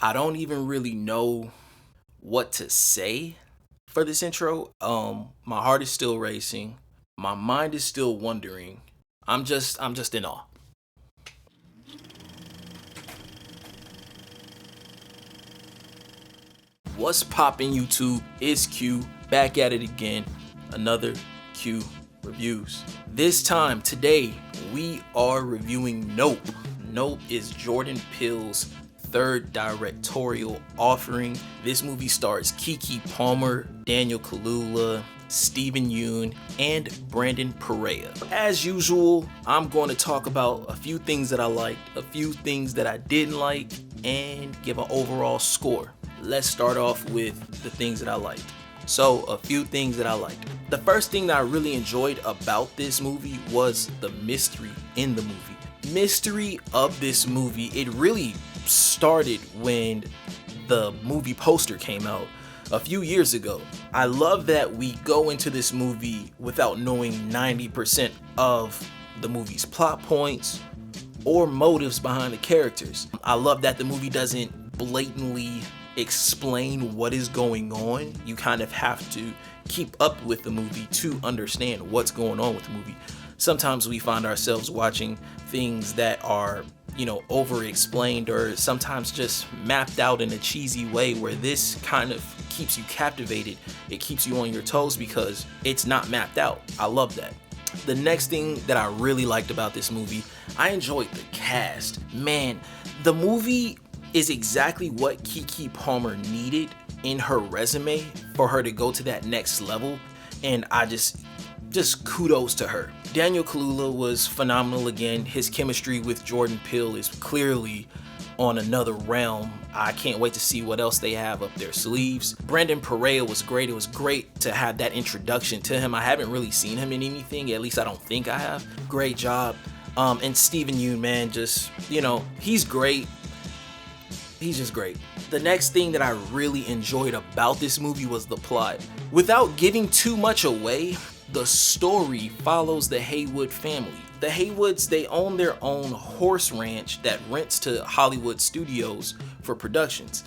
I don't even really know what to say for this intro. My heart is still racing. My mind is still wondering. I'm just in awe. What's poppin' YouTube? It's Q back at it again. Another Q reviews. This time today we are reviewing Nope. Nope is Jordan Peele's third directorial offering. This movie stars Keke Palmer, Daniel Kaluuya, Steven Yeun, and Brandon Perea. As usual, I'm going to talk about a few things that I liked, a few things that I didn't like, and give an overall score. Let's start off with the things that I liked. So, a few things that I liked. The first thing that I really enjoyed about this movie was the mystery in the movie. Mystery of this movie, it really started when the movie poster came out a few years ago. I love that we go into this movie without knowing 90% of the movie's plot points or motives behind the characters. I love that the movie doesn't blatantly explain what is going on. You kind of have to keep up with the movie to understand what's going on with the movie. Sometimes we find ourselves watching things that are, over explained or sometimes just mapped out in a cheesy way, where this kind of keeps you captivated. It keeps you on your toes because it's not mapped out. I love that. The next thing that I really liked about this movie, I enjoyed the cast. Man, the movie is exactly what Keke Palmer needed in her resume for her to go to that next level, and I just kudos to her. Daniel Kaluuya was phenomenal again. His chemistry with Jordan Peele is clearly on another realm. I can't wait to see what else they have up their sleeves. Brandon Perea was great. It was great to have that introduction to him. I haven't really seen him in anything, at least I don't think I have. Great job. And Steven Yeun, man, he's great. He's just great. The next thing that I really enjoyed about this movie was the plot. Without giving too much away, the story follows the Haywood family. The Haywoods, they own their own horse ranch that rents to Hollywood studios for productions.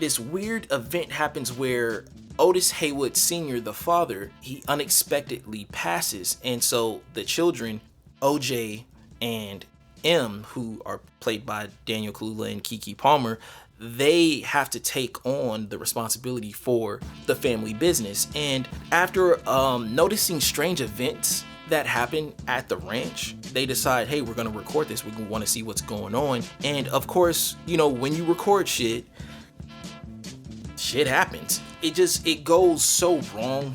This weird event happens where Otis Haywood Sr., the father, he unexpectedly passes, and so the children, OJ and M, who are played by Daniel Kaluuya and Keke Palmer, they have to take on the responsibility for the family business. And after noticing strange events that happen at the ranch, they decide, hey, we're gonna record this. We want to see what's going on. And of course, when you record shit happens. It goes so wrong.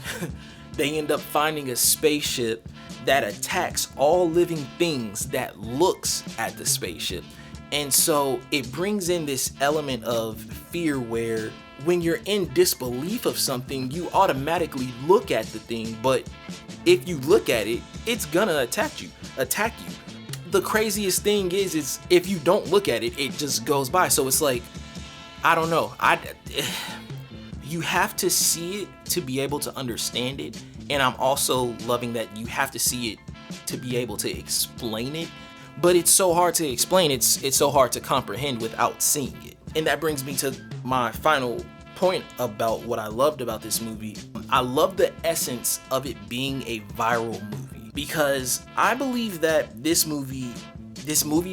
They end up finding a spaceship that attacks all living things that looks at the spaceship. And so it brings in this element of fear where when you're in disbelief of something, you automatically look at the thing, but if you look at it, it's gonna attack you. The craziest thing is if you don't look at it, it just goes by. So it's like, I don't know. You have to see it to be able to understand it. And I'm also loving that you have to see it to be able to explain it. But it's so hard to explain. It's so hard to comprehend without seeing it. And that brings me to my final point about what I loved about this movie. I love the essence of it being a viral movie, because I believe that this movie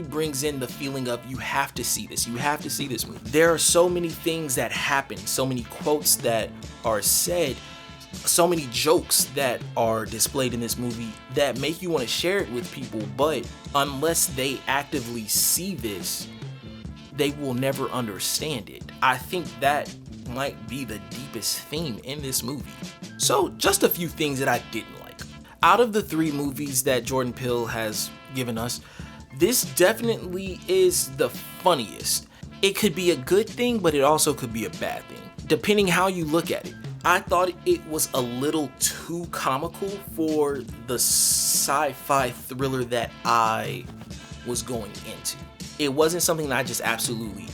brings in the feeling of you have to see this. You have to see this movie. There are so many things that happen, so many quotes that are said, so many jokes that are displayed in this movie that make you want to share it with people, but unless they actively see this, they will never understand it. I think that might be the deepest theme in this movie. So, just a few things that I didn't like. Out of the 3 movies that Jordan Peele has given us, this definitely is the funniest. It could be a good thing, but it also could be a bad thing, depending how you look at it. I thought it was a little too comical for the sci-fi thriller that I was going into. It wasn't something that I just absolutely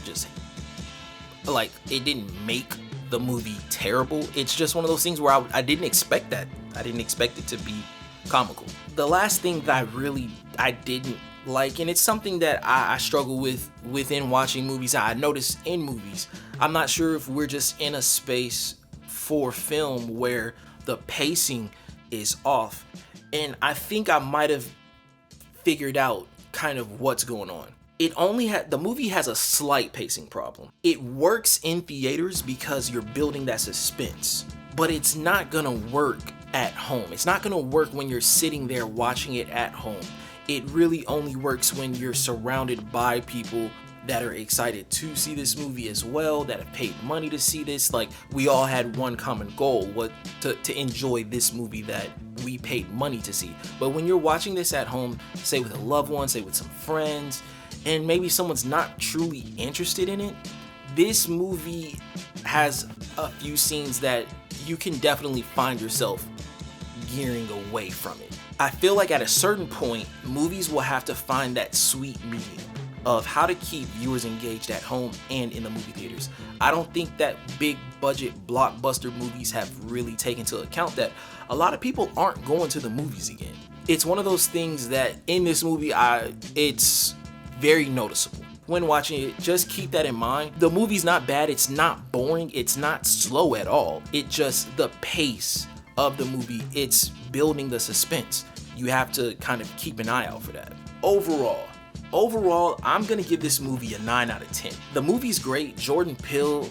it didn't make the movie terrible. It's just one of those things where I didn't expect that. I didn't expect it to be comical. The last thing that I didn't Like, and it's something that I struggle with within watching movies. I notice in movies, I'm not sure if we're just in a space for film where the pacing is off, and I think I might have figured out kind of what's going on. The movie has a slight pacing problem. It works in theaters because you're building that suspense, but it's not gonna work at home. It's not gonna work when you're sitting there watching it at home. It really only works when you're surrounded by people that are excited to see this movie as well, that have paid money to see this. Like, we all had one common goal, to enjoy this movie that we paid money to see. But when you're watching this at home, say with a loved one, say with some friends, and maybe someone's not truly interested in it, this movie has a few scenes that you can definitely find yourself gearing away from it. I feel like at a certain point, movies will have to find that sweet medium of how to keep viewers engaged at home and in the movie theaters. I don't think that big budget blockbuster movies have really taken into account that a lot of people aren't going to the movies again. It's one of those things that in this movie, it's very noticeable. When watching it, just keep that in mind. The movie's not bad, it's not boring, it's not slow at all. It just, the pace of the movie, it's building the suspense. You have to kind of keep an eye out for that. Overall, I'm gonna give this movie a 9 out of 10. The movie's great. Jordan Peele,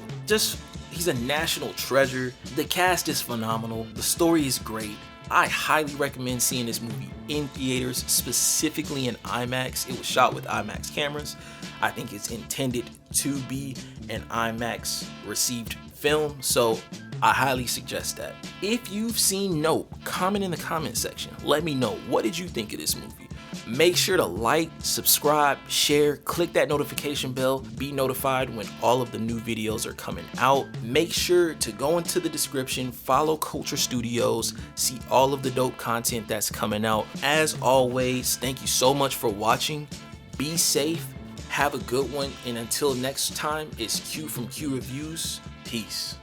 he's a national treasure. The cast is phenomenal. The story is great. I highly recommend seeing this movie in theaters, specifically in IMAX. It was shot with IMAX cameras. I think it's intended to be an IMAX received film, so I highly suggest that. If you've seen Nope, comment in the comment section. Let me know, what did you think of this movie? Make sure to like, subscribe, share, click that notification bell, be notified when all of the new videos are coming out. Make sure to go into the description, follow CltrStudios, see all of the dope content that's coming out. As always, thank you so much for watching. Be safe, have a good one, and until next time, it's Q from Q Reviews. Peace.